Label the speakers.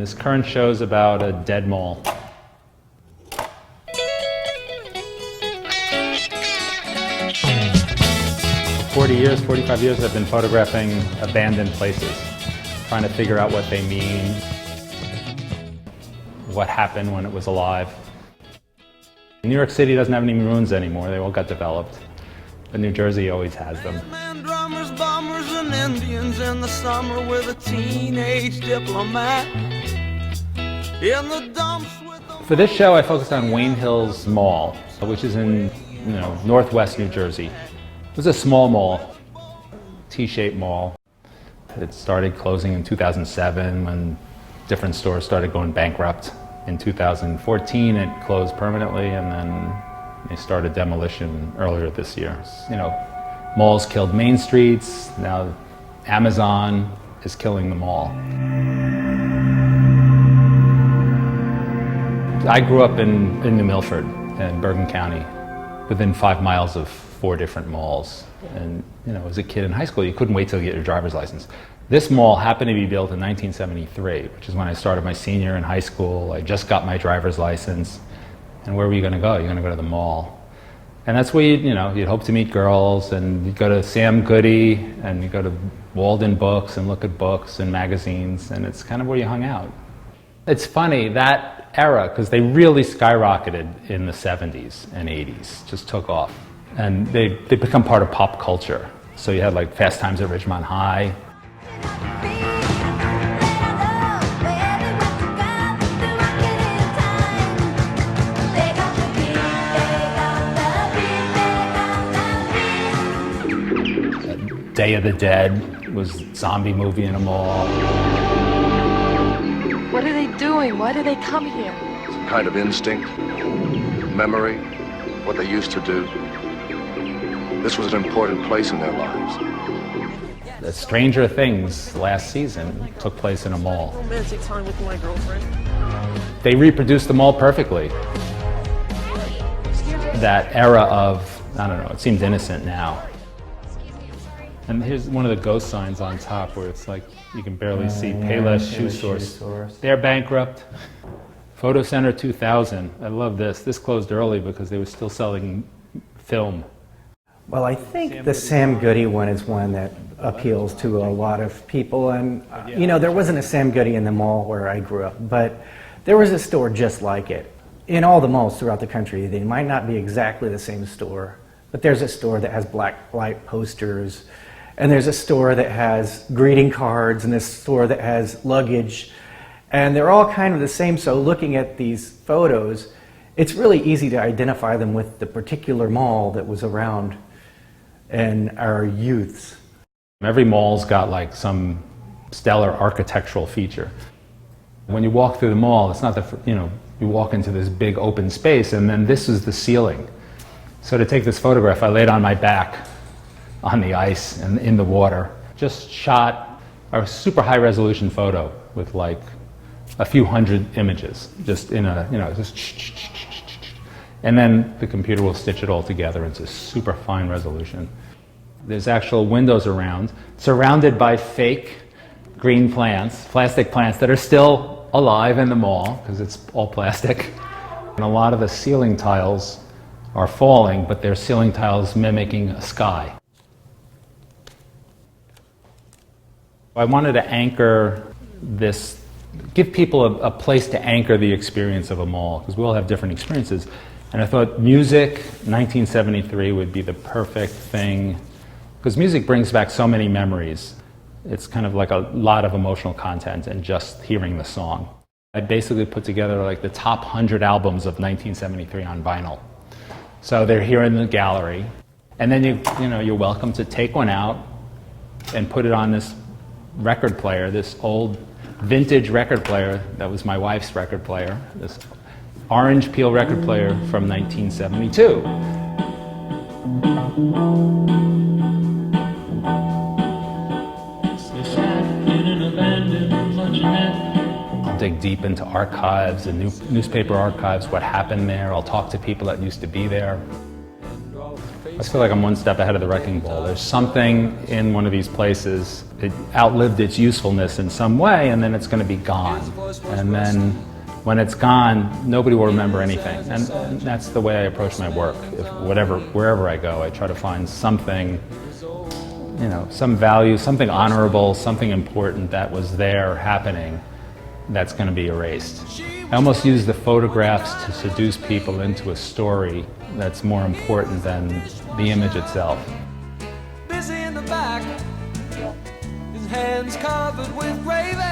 Speaker 1: This current show is about a dead mall. For 45 years, I've been photographing abandoned places, trying to figure out what they mean, what happened when it was alive. New York City doesn't have any ruins anymore, they all got developed. But New Jersey always has them.
Speaker 2: Drummers, bombers, and Indians in the summer with a teenage diplomat. In the dumps with the
Speaker 1: For this show, I focused on Wayne Hills Mall, which is in northwest New Jersey. It was a small mall, T-shaped mall. It started closing in 2007 when different stores started going bankrupt. In 2014, it closed permanently, and then they started demolition earlier this year. Malls killed main streets. Now Amazon is killing the mall. I grew up in New Milford in Bergen County, within 5 miles of 4 different malls. And as a kid in high school, you couldn't wait till you get your driver's license. This mall happened to be built in 1973, which is when I started my senior in high school. I just got my driver's license. And where were you going to go? You're going to go to the mall. And that's where you'd hope to meet girls, and you'd go to Sam Goody, and you'd go to Walden Books and look at books and magazines, and it's kind of where you hung out. It's funny, that era, because they really skyrocketed in the 70s and 80s, just took off. And they become part of pop culture. So you had like Fast Times at Ridgemont High. Day of the Dead was a zombie movie in a mall.
Speaker 3: What are they doing? Why do they come here?
Speaker 4: Some kind of instinct, memory, what they used to do. This was an important place in their lives.
Speaker 1: The Stranger Things last season took place in a mall.
Speaker 2: romantic time with my girlfriend.
Speaker 1: They reproduced the mall perfectly. That era of, I don't know, it seems innocent now. And here's one of the ghost signs on top where it's like you can barely see Payless Shoe Source. They're bankrupt. Photo Center 2000. I love this. This closed early because they were still selling film.
Speaker 5: Well, I think the Sam Goody one is one that appeals to a lot of people. And, there wasn't a Sam Goody in the mall where I grew up, but there was a store just like it. In all the malls throughout the country, they might not be exactly the same store, but there's a store that has black light posters, and there's a store that has greeting cards, and this store that has luggage, and they're all kind of the same. So looking at these photos, it's really easy to identify them with the particular mall that was around in our youths.
Speaker 1: Every mall's got like some stellar architectural feature. When you walk through the mall, it's not you walk into this big open space, and then this is the ceiling. So to take this photograph, I laid on my back on the ice and in the water. Just shot a super high resolution photo with like a few hundred images, just in a, just and then the computer will stitch it all together into super fine resolution. There's actual windows around, surrounded by fake green plants, plastic plants that are still alive in the mall because it's all plastic. And a lot of the ceiling tiles are falling, but they're ceiling tiles mimicking a sky. I wanted to anchor this, give people a place to anchor the experience of a mall, because we all have different experiences. And I thought music, 1973, would be the perfect thing, because music brings back so many memories. It's kind of like a lot of emotional content and just hearing the song. I basically put together like the top 100 albums of 1973 on vinyl. So they're here in the gallery, and then you're welcome to take one out and put it on this record player, this old vintage record player that was my wife's record player, this orange peel record player from 1972. I'll dig deep into archives and newspaper archives, what happened there. I'll talk to people that used to be there. I feel like I'm one step ahead of the wrecking ball. There's something in one of these places, it outlived its usefulness in some way, and then it's going to be gone. And then when it's gone, nobody will remember anything. And that's the way I approach my work. Wherever I go, I try to find something, you know, some value, something honorable, something important that was there happening that's going to be erased. I almost use the photographs to seduce people into a story that's more important than the image itself.
Speaker 2: Busy in the back, his hands covered with gravy.